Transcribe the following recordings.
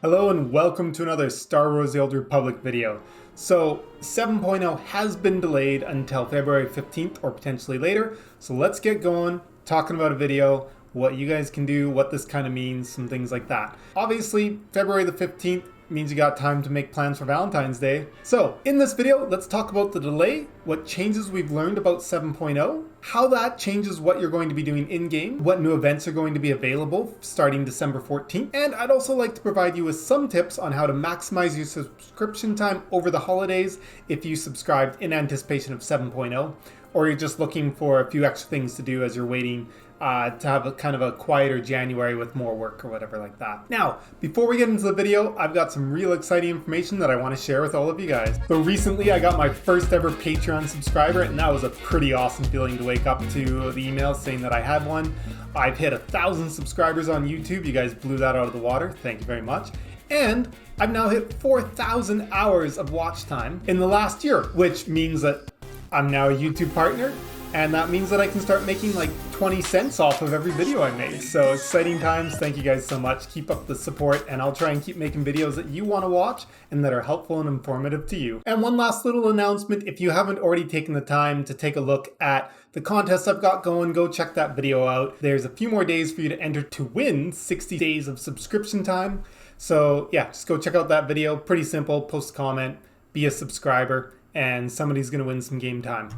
Hello and welcome to another Star Wars The Old Republic video. So 7.0 has been delayed until February 15th or potentially later. So let's get going, talking about a video, what you guys can do, what this kind of means, some things like that. Obviously, February the 15th means you got time to make plans for Valentine's Day. So in this video, let's talk about the delay, what changes we've learned about 7.0, how that changes what you're going to be doing in-game, what new events are going to be available starting December 14th, and I'd also like to provide you with some tips on how to maximize your subscription time over the holidays if you subscribed in anticipation of 7.0, or you're just looking for a few extra things to do as you're waiting to have a kind of a quieter January with more work or whatever like that. Now, before we get into the video, I've got some real exciting information that I want to share with all of you guys. So recently I got my first ever Patreon subscriber, and that was a pretty awesome feeling to wake up to the email saying that I had one. I've hit 1,000 subscribers on YouTube. You guys blew that out of the water. Thank you very much. And I've now hit 4,000 hours of watch time in the last year, which means that I'm now a YouTube partner. And that means that I can start making like 20 cents off of every video I make. So exciting times. Thank you guys so much. Keep up the support, and I'll try and keep making videos that you want to watch and that are helpful and informative to you. And one last little announcement. If you haven't already taken the time to take a look at the contest I've got going, go check that video out. There's a few more days for you to enter to win 60 days of subscription time. So yeah, just go check out that video. Pretty simple. Post a comment, be a subscriber, and somebody's going to win some game time.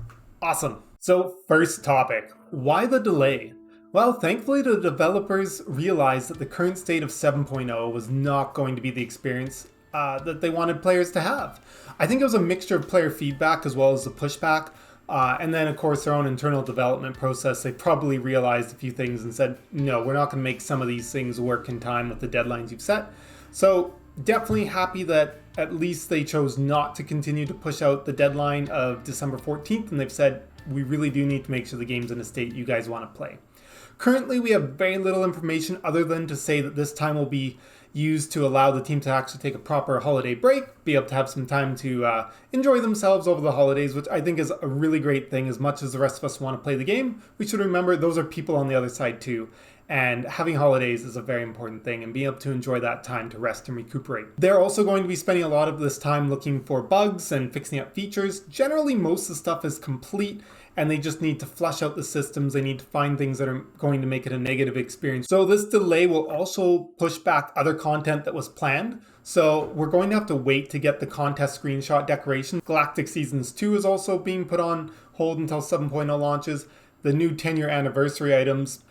Awesome. So first topic, why the delay? Well, thankfully the developers realized that the current state of 7.0 was not going to be the experience that they wanted players to have. I think it was a mixture of player feedback as well as the pushback. And then of course their own internal development process, they probably realized a few things and said, no, we're not going to make some of these things work in time with the deadlines you've set. So definitely happy that at least they chose not to continue to push out the deadline of December 14th, and they've said, we really do need to make sure the game's in a state you guys want to play. Currently, we have very little information other than to say that this time will be used to allow the team to actually take a proper holiday break, be able to have some time to enjoy themselves over the holidays, which I think is a really great thing. As much as the rest of us want to play the game, we should remember those are people on the other side too. And having holidays is a very important thing, and being able to enjoy that time to rest and recuperate. They're also going to be spending a lot of this time looking for bugs and fixing up features. Generally, most of the stuff is complete, and they just need to flesh out the systems. They need to find things that are going to make it a negative experience. So this delay will also push back other content that was planned. So we're going to have to wait to get the contest screenshot decoration. Galactic Seasons 2 is also being put on hold until 7.0 launches. The new 10-year anniversary items.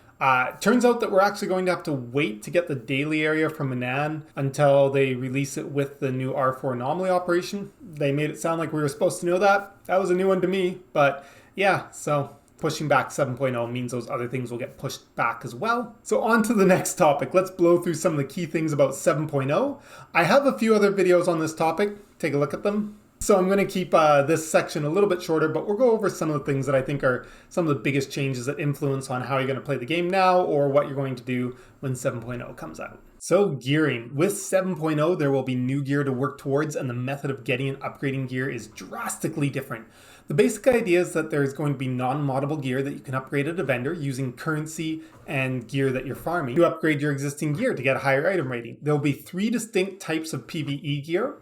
Turns out that we're actually going to have to wait to get the daily area from Manan until they release it with the new R4 anomaly operation. They made it sound like we were supposed to know that. That was a new one to me, but yeah, so pushing back 7.0 means those other things will get pushed back as well. So on to the next topic. Let's blow through some of the key things about 7.0. I have a few other videos on this topic. Take a look at them. So I'm going to keep this section a little bit shorter, but we'll go over some of the things that I think are some of the biggest changes that influence on how you're going to play the game now or what you're going to do when 7.0 comes out. So gearing. With 7.0, there will be new gear to work towards, and the method of getting and upgrading gear is drastically different. The basic idea is that there's going to be non-moddable gear that you can upgrade at a vendor using currency and gear that you're farming to upgrade your existing gear to get a higher item rating. There will be 3 distinct types of PvE gear,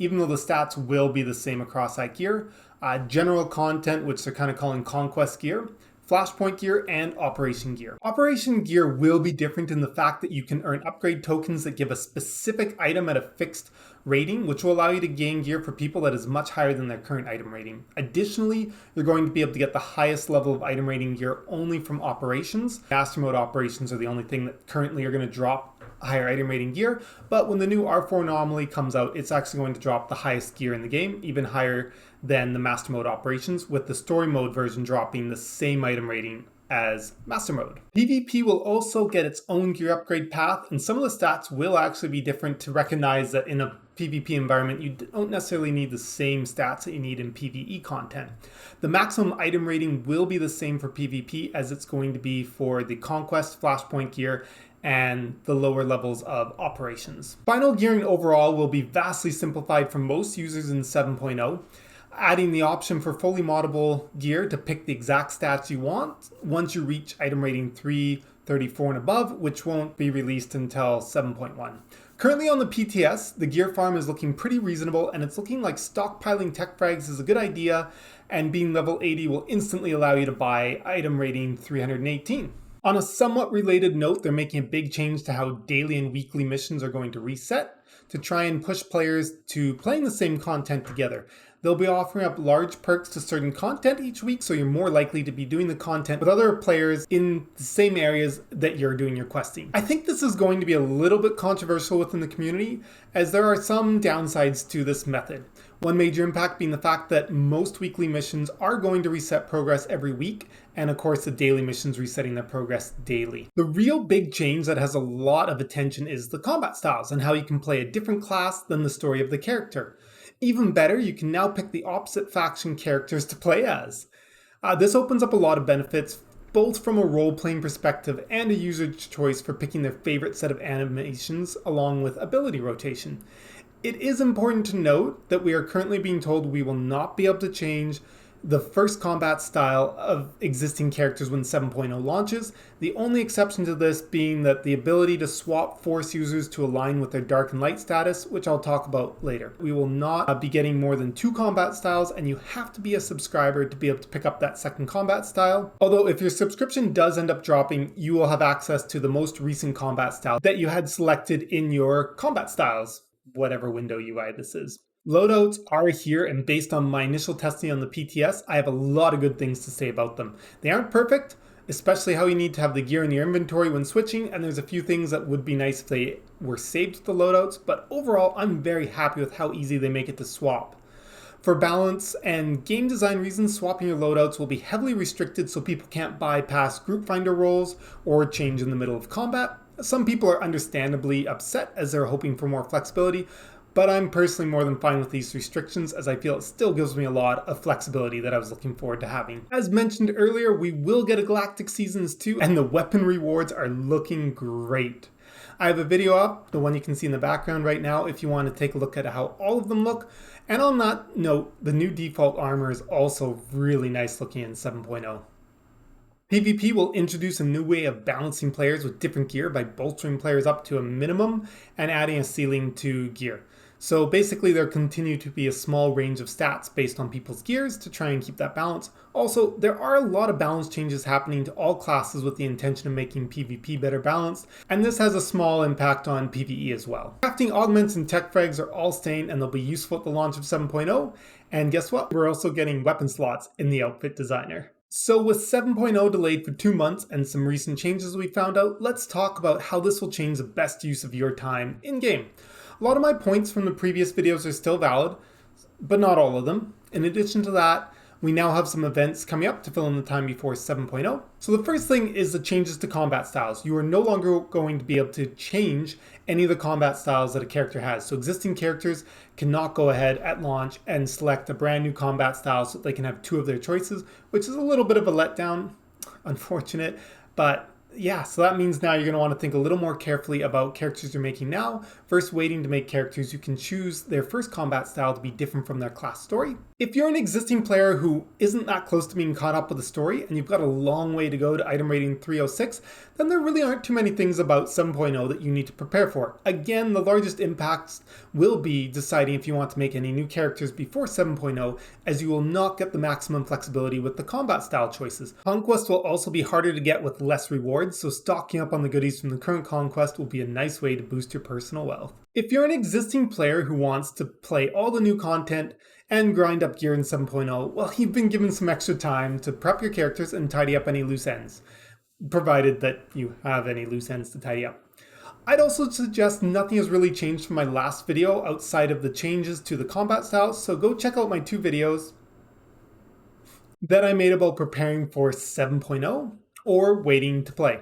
even though the stats will be the same across that gear. General content, which they're kind of calling conquest gear, flashpoint gear, and operation gear. Operation gear will be different in the fact that you can earn upgrade tokens that give a specific item at a fixed rating, which will allow you to gain gear for people that is much higher than their current item rating. Additionally, you're going to be able to get the highest level of item rating gear only from operations. Master mode operations are the only thing that currently are going to drop higher item rating gear, but when the new R4 anomaly comes out, it's actually going to drop the highest gear in the game, even higher than the master mode operations, with the story mode version dropping the same item rating as master mode. PvP will also get its own gear upgrade path, and some of the stats will actually be different to recognize that in a PvP environment, you don't necessarily need the same stats that you need in PvE content. The maximum item rating will be the same for PvP as it's going to be for the Conquest, Flashpoint gear, and the lower levels of operations. Final gearing overall will be vastly simplified for most users in 7.0. adding the option for fully moddable gear to pick the exact stats you want once you reach item rating 334 and above, which won't be released until 7.1. Currently on the PTS, the gear farm is looking pretty reasonable, and it's looking like stockpiling tech frags is a good idea, and being level 80 will instantly allow you to buy item rating 318. On a somewhat related note, they're making a big change to how daily and weekly missions are going to reset to try and push players to playing the same content together. They'll be offering up large perks to certain content each week, so you're more likely to be doing the content with other players in the same areas that you're doing your questing. I think this is going to be a little bit controversial within the community, as there are some downsides to this method. One major impact being the fact that most weekly missions are going to reset progress every week, and of course the daily missions resetting their progress daily. The real big change that has a lot of attention is the combat styles and how you can play a different class than the story of the character. Even better, you can now pick the opposite faction characters to play as. This opens up a lot of benefits, both from a role-playing perspective and a user choice for picking their favorite set of animations along with ability rotation. It is important to note that we are currently being told we will not be able to change the first combat style of existing characters when 7.0 launches, the only exception to this being that the ability to swap Force users to align with their dark and light status, which I'll talk about later. We will not be getting more than 2 combat styles, and you have to be a subscriber to be able to pick up that second combat style. Although if your subscription does end up dropping, you will have access to the most recent combat style that you had selected in your combat styles, whatever window UI this is. Loadouts are here, and based on my initial testing on the PTS, I have a lot of good things to say about them. They aren't perfect, especially how you need to have the gear in your inventory when switching, and there's a few things that would be nice if they were saved to the loadouts, but overall I'm very happy with how easy they make it to swap. For balance and game design reasons, swapping your loadouts will be heavily restricted so people can't bypass group finder roles or change in the middle of combat. Some people are understandably upset as they're hoping for more flexibility, but I'm personally more than fine with these restrictions, as I feel it still gives me a lot of flexibility that I was looking forward to having. As mentioned earlier, we will get a Galactic Seasons 2, and the weapon rewards are looking great. I have a video up, the one you can see in the background right now, if you want to take a look at how all of them look. And on that note, the new default armor is also really nice looking in 7.0. PvP will introduce a new way of balancing players with different gear by bolstering players up to a minimum and adding a ceiling to gear. So basically there continue to be a small range of stats based on people's gears to try and keep that balance. Also, there are a lot of balance changes happening to all classes with the intention of making PvP better balanced, and this has a small impact on PvE as well. Crafting augments and tech frags are all staying, and they'll be useful at the launch of 7.0, and guess what? We're also getting weapon slots in the outfit designer. So with 7.0 delayed for 2 months and some recent changes we found out, let's talk about how this will change the best use of your time in-game. A lot of my points from the previous videos are still valid, but not all of them. In addition to that, we now have some events coming up to fill in the time before 7.0. So the first thing is the changes to combat styles. You are no longer going to be able to change any of the combat styles that a character has. So existing characters cannot go ahead at launch and select a brand new combat style so that they can have 2 of their choices, which is a little bit of a letdown, unfortunate, but yeah, so that means now you're going to want to think a little more carefully about characters you're making now versus waiting to make characters who can choose their first combat style to be different from their class story. If you're an existing player who isn't that close to being caught up with the story and you've got a long way to go to item rating 306, then there really aren't too many things about 7.0 that you need to prepare for. Again, the largest impacts will be deciding if you want to make any new characters before 7.0, as you will not get the maximum flexibility with the combat style choices. Conquest will also be harder to get with less rewards, so stocking up on the goodies from the current Conquest will be a nice way to boost your personal wealth. If you're an existing player who wants to play all the new content and grind up gear in 7.0, well, you've been given some extra time to prep your characters and tidy up any loose ends, provided that you have any loose ends to tidy up. I'd also suggest nothing has really changed from my last video outside of the changes to the combat styles, so go check out my 2 videos that I made about preparing for 7.0 or waiting to play.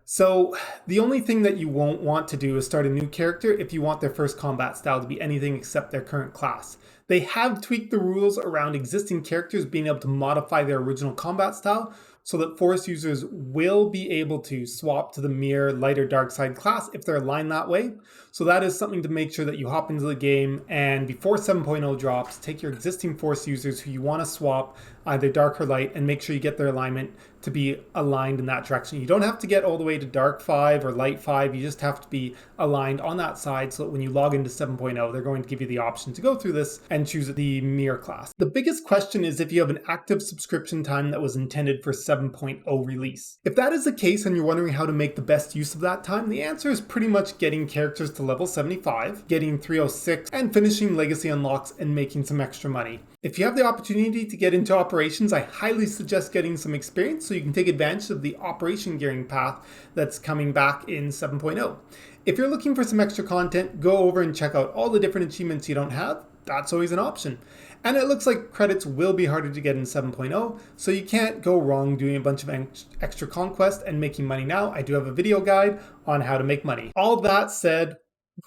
So the only thing that you won't want to do is start a new character if you want their first combat style to be anything except their current class. They have tweaked the rules around existing characters being able to modify their original combat style so that Force users will be able to swap to the mirror light or dark side class if they're aligned that way. So that is something to make sure that you hop into the game, and before 7.0 drops, take your existing Force users who you want to swap either dark or light, and make sure you get their alignment to be aligned in that direction. You don't have to get all the way to dark 5 or light 5, you just have to be aligned on that side so that when you log into 7.0, they're going to give you the option to go through this and choose the mirror class. The biggest question is if you have an active subscription time that was intended for 7.0 release. If that is the case and you're wondering how to make the best use of that time, the answer is pretty much getting characters to level 75, getting 306, and finishing legacy unlocks and making some extra money. If you have the opportunity to get into operations, I highly suggest getting some experience so you can take advantage of the operation gearing path that's coming back in 7.0. If you're looking for some extra content, go over and check out all the different achievements you don't have. That's always an option. And it looks like credits will be harder to get in 7.0, so you can't go wrong doing a bunch of extra conquest and making money now. I do have a video guide on how to make money. All that said,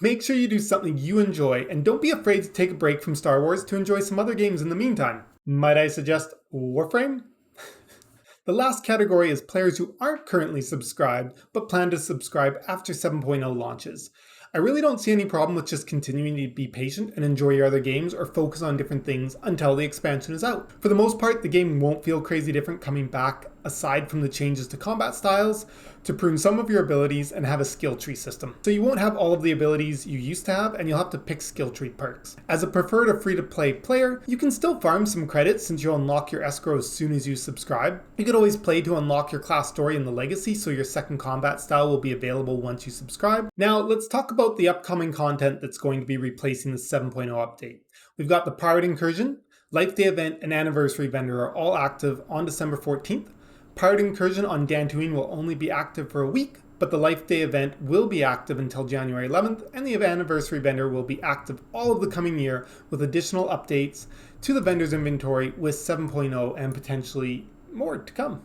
make sure you do something you enjoy, and don't be afraid to take a break from Star Wars to enjoy some other games in the meantime. Might I suggest Warframe? The last category is players who aren't currently subscribed, but plan to subscribe after 7.0 launches. I really don't see any problem with just continuing to be patient and enjoy your other games or focus on different things until the expansion is out. For the most part, the game won't feel crazy different coming back, aside from the changes to combat styles, to prune some of your abilities and have a skill tree system. So you won't have all of the abilities you used to have, and you'll have to pick skill tree perks. As a preferred or free-to-play player, you can still farm some credits since you'll unlock your escrow as soon as you subscribe. You could always play to unlock your class story in the legacy, so your second combat style will be available once you subscribe. Now let's talk about the upcoming content that's going to be replacing the 7.0 update. We've got the Pirate Incursion, Life Day event, and Anniversary vendor are all active on December 14th. Pirate Incursion on Dantooine will only be active for a week, but the Life Day event will be active until January 11th, and the Anniversary vendor will be active all of the coming year with additional updates to the vendor's inventory with 7.0 and potentially more to come.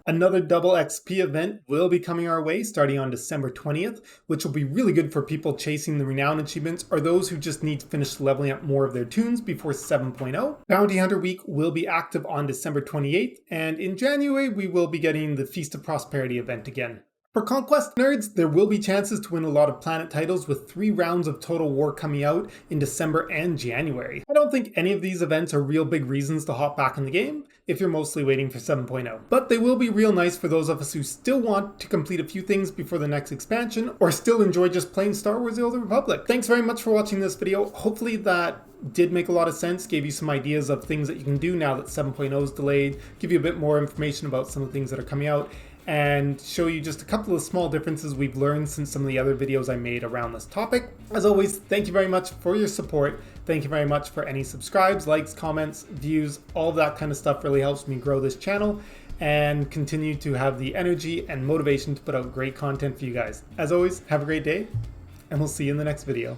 Another double XP event will be coming our way starting on December 20th, which will be really good for people chasing the Renown achievements or those who just need to finish leveling up more of their tunes before 7.0. Bounty Hunter Week will be active on December 28th, and in January we will be getting the Feast of Prosperity event again. For Conquest nerds, there will be chances to win a lot of Planet titles with 3 rounds of Total War coming out in December and January. I don't think any of these events are real big reasons to hop back in the game if you're mostly waiting for 7.0. But they will be real nice for those of us who still want to complete a few things before the next expansion or still enjoy just playing Star Wars: The Old Republic. Thanks very much for watching this video. Hopefully that did make a lot of sense, gave you some ideas of things that you can do now that 7.0 is delayed, give you a bit more information about some of the things that are coming out, and show you just a couple of small differences we've learned since some of the other videos I made around this topic. As always, thank you very much for your support. Thank you very much for any subscribes, likes, comments, views, all that kind of stuff really helps me grow this channel and continue to have the energy and motivation to put out great content for you guys. As always, have a great day, and we'll see you in the next video.